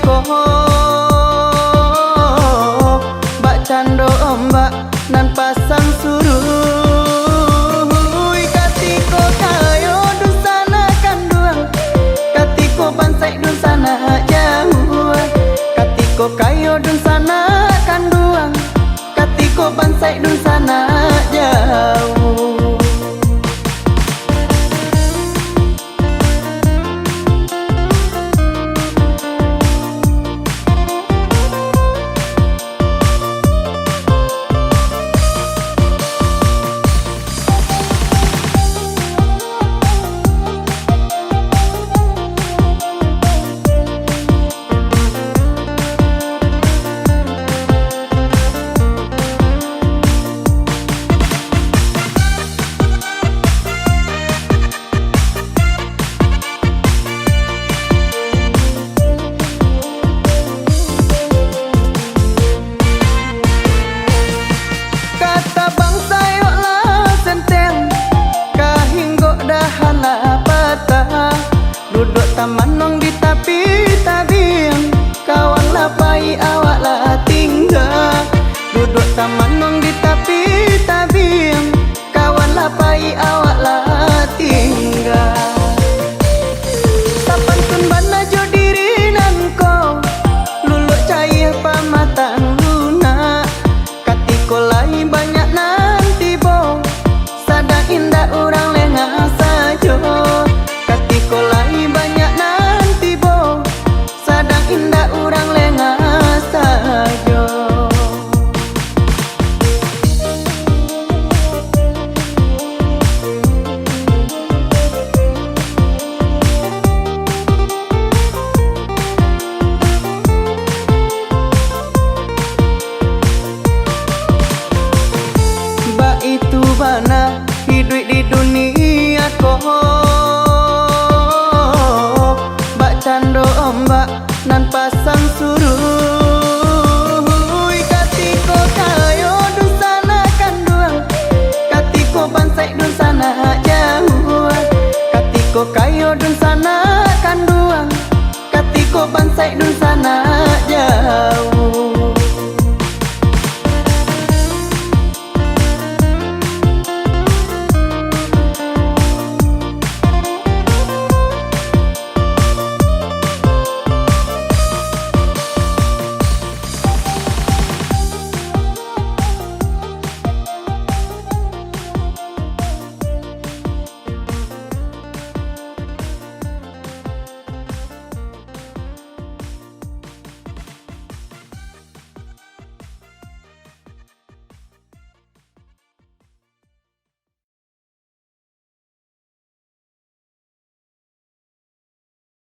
ako bak cando ombak nan pasang suruh katiko kayo dun sana kanduang katiko bansai dun sana jauh katiko kayo dun sana kanduang katiko bansai dun sana jauh. Duduk taman nong di tapi tabing kawan lapai awak lah tinggal. Duduk taman nong di tapi tabing kawan lapai awak lah tinggal. Tapan kun bana jo diri nanko luluk cair pamatang luna katiko lai banyak nanti bo sadang indah orang lengah sajo katiko lai banyak nanti bo sadang indah orang lengah sajo. Ba itu bana hidup di dunia ko cando ombak nan pasang suruh katiko kayo dun sana kanduang katiko bansai dun sana jauh katiko kayo dun sana kanduang katiko bansai dun sana